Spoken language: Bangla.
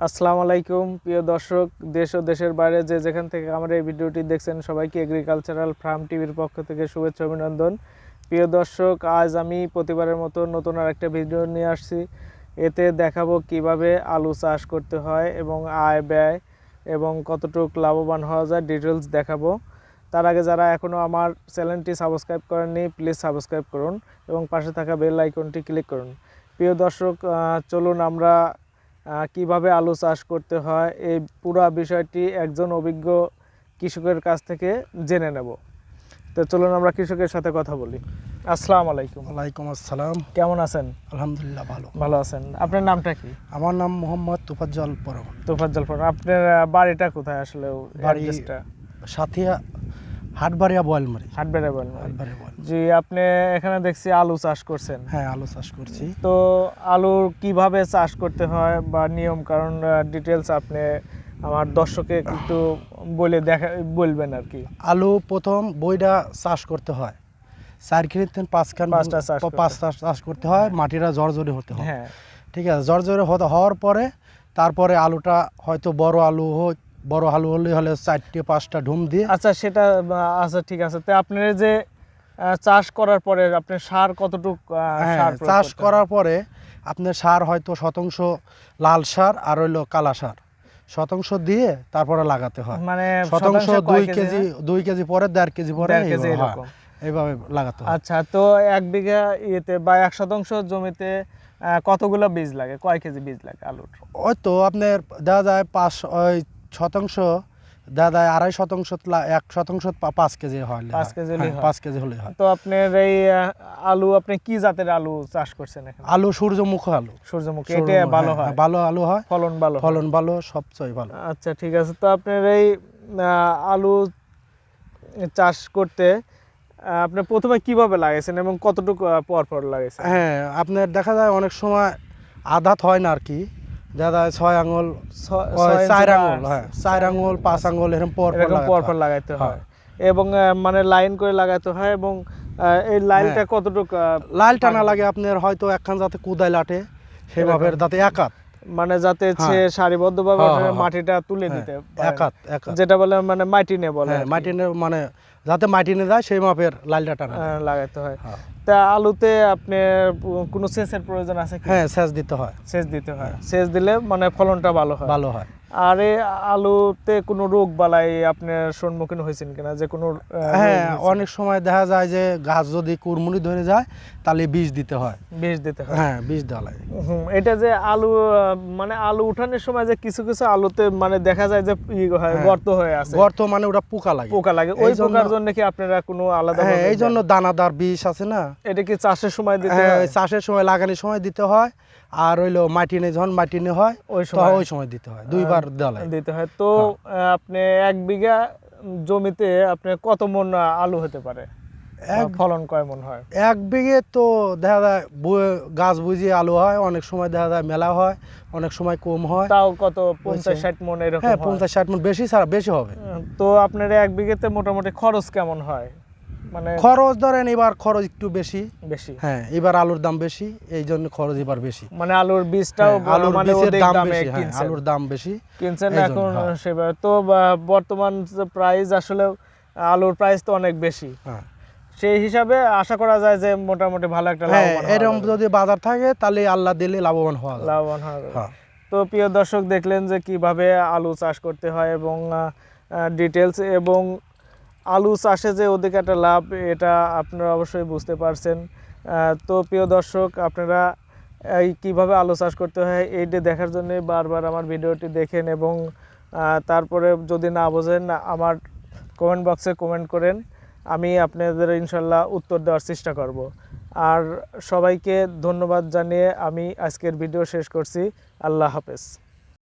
আসসালামু আলাইকুম প্রিয় দর্শক, দেশ ও দেশের বাইরে যে যেখান থেকে আমার এই ভিডিওটি দেখছেন সবাইকে এগ্রিকালচারাল ফার্ম টিভির পক্ষ থেকে শুভেচ্ছা অভিনন্দন। প্রিয় দর্শক, আজ আমি প্রতিবারের মতো নতুন আরেকটা ভিডিও নিয়ে আসছি। এতে দেখাবো কিভাবে আলু চাষ করতে হয় এবং আয় ব্যয় এবং কতটুকু লাভবান হওয়া যায় ডিটেলস দেখাবো। তার আগে যারা এখনও আমার চ্যানেলটি সাবস্ক্রাইব করেননি প্লিজ সাবস্ক্রাইব করুন এবং পাশে থাকা বেল আইকনটি ক্লিক করুন। প্রিয় দর্শক, চলুন আমরা কিভাবে আলু চাষ করতে হয় এই পুরো বিষয়টি একজন অভিজ্ঞ কৃষকের কাছ থেকে জেনে নেব। তো চলুন আমরা কৃষকের সাথে কথা বলি। আসসালামু আলাইকুম। ওয়ালাইকুম আসসালাম। কেমন আছেন? আলহামদুলিল্লাহ ভালো। ভালো আছেন। আপনার নামটা কি? আমার নাম মোহাম্মদ তোফাজ্জল পরমান। তোফাজ্জল পরমান। আপনার বাড়িটা কোথায় আসলে? বাড়ি সাথিয়া হাটবাড়িয়া বয়ালমারি। হাটবাড়িয়া বয়ালমারি। জি, আপনি এখানে দেখছি আলু চাষ করছেন। হ্যাঁ, আলু চাষ করছি। তো আলুর কিভাবে চাষ করতে হয় বা নিয়ম কারণ ডিটেলস আপনি আমার দর্শকে একটু বলবেন আর কি। আলু প্রথম বইটা চাষ করতে হয় 4 খান 5টা চাষ করতে হয়। মাটিটা জর্জরে হতে হয়। হ্যাঁ, ঠিক আছে। জর্জরে হওয়ার পরে তারপরে আলুটা হয়তো বড় আলু হলে 4-5টা ঢুম দিয়ে। আচ্ছা সেটা আচ্ছা ঠিক আছে। তো আপনার যে চাষ করার পরে আপনি সার কতটুক সার চাষ করার পরে আপনার সার হয়তো শতাংশ লাল সার আর হইলো কালা সার শতাংশ দিয়ে তারপরে লাগাতে হয়। মানে শতাংশ 2 কেজি পরে 1.5 কেজি পরে এইভাবে লাগাতে হয়। আচ্ছা, তো 1 বিঘা ইয়েতে বা 1 শতাংশ জমিতে কতগুলো বীজ লাগে? কয় কেজি বীজ লাগে আলুর? ওই তো আপনার দেখা যায় 5 শতাংশ, দেখা যায় 2.5 শতাংশ, 1 শতাংশ 5 কেজি হয়। 5 কেজি হলে হয়। তো আপনার এই আলু আপনি কি জাতের আলু চাষ করছেন এখন? আলু সূর্যমুখী আলু। এটা ভালো হয়? ভালো আলু হয়, ফলন ভালো সবচেয়ে ভালো। আচ্ছা ঠিক আছে। তো আপনার এই আলু চাষ করতে আপনি প্রথমে কিভাবে লাগাইছেন এবং কতটুকু পর লাগাইছেন? হ্যাঁ, আপনার দেখা যায় অনেক সময় আধাত হয় না আর কি। দেখা যায় 6 আঙুল 4 আঙুল, 4 আঙুল 5 আঙুল এরকম পর লাগাইতে হয় এবং মানে লাইন করে লাগাইতে হয়। এবং এই লাইনটা কতটুকু লাইল টানা লাগে আপনার হয়তো একখান যাতে কুদাই লাটে সেভাবে যাতে একাত, মানে যাতে সারিবদ্ধভাবে মাটিটা তুলে দিতে একাত যেটা বলে মানে মাটিনে বলে। মাটিনে মানে যাতে মাটিনে যায় সেই মাপের লাইলটা টানা লাগাইতে হয়। তা আলুতে আপনি কোনো সেচের প্রয়োজন আছে কি? হ্যাঁ, সেচ দিতে হয়। সেচ দিলে মানে ফলনটা ভালো হয়। আর এই আলুতে কোনো রোগ বালাই আপনার সম্মুখীন হয়েছেন কিনা? যে কোনো হ্যাঁ, অনেক সময় দেখা যায় যে গাছ যদি কুরমুনি ধরে যায় তাহলে বীজ দিতে হয়। হ্যাঁ, বীজ দেওয়া লাগে। এটা যে আলু মানে আলু উঠানোর সময় যে কিছু আলুতে মানে দেখা যায় যে গর্ত হয়ে আছে। গর্ত মানে ওটা পোকা লাগে। ওই পোকার জন্য কি আপনারা কোনো আলাদা? হ্যাঁ, এই জন্য দানাদার বীজ আছে না, এটা কি চাষের সময় দিতে হয়? চাষের সময় লাগানোর সময় দিতে হয়। আর হইলো যখন মাটিনে হয় ওই সময় দিতে হয়। 2 বার দিতে হয়। তো আপনি 1 বিঘা জমিতে আপনি কত মণ আলু হতে পারে? ফলন কয় মণ হয়? 1 বিঘে তো দেখা যায় গাছ বুঝিয়ে আলু হয়, অনেক সময় দেখা যায় মেলা হয়, অনেক সময় কম হয়। তাও কত 50-60 মণ এরকম? হ্যাঁ, 50-60 মণ, বেশি হবে। তো আপনার 1 বিঘেতে মোটামুটি খরচ কেমন হয়? মানে খরচ ধরেন এবার খরচ একটু বেশি। হ্যাঁ, এবার আলুর দাম বেশি, এই জন্য খরচ এবার বেশি। মানে আলুর বীজটাও মানে আলুর দাম বেশি কিনছেন এখন সেভাবে। তো বর্তমান প্রাইস আসলে আলুর প্রাইস তো অনেক বেশি। সেই হিসাবে আশা করা যায় যে মোটামুটি ভালো একটা লাভবান। এরকম যদি বাজার থাকে তাহলে আল্লাহ দিলে লাভবান হওয়া যাবে। তো প্রিয় দর্শক, দেখলেন যে কিভাবে আলু চাষ করতে হয় এবং ডিটেলস এবং আলু চাষে যে ওদিকে একটা লাভ এটা আপনারা অবশ্যই বুঝতে পারছেন। তো প্রিয় দর্শক, আপনারা এই কীভাবে আলু চাষ করতে হয় এইটা দেখার জন্যই বারবার আমার ভিডিওটি দেখেন এবং তারপরে যদি না বোঝেন আমার কমেন্ট বক্সে কমেন্ট করেন, আমি আপনাদের ইনশাল্লাহ উত্তর দেওয়ার চেষ্টা করব। আর সবাইকে ধন্যবাদ জানিয়ে আমি আজকের ভিডিও শেষ করছি। আল্লাহ হাফেজ।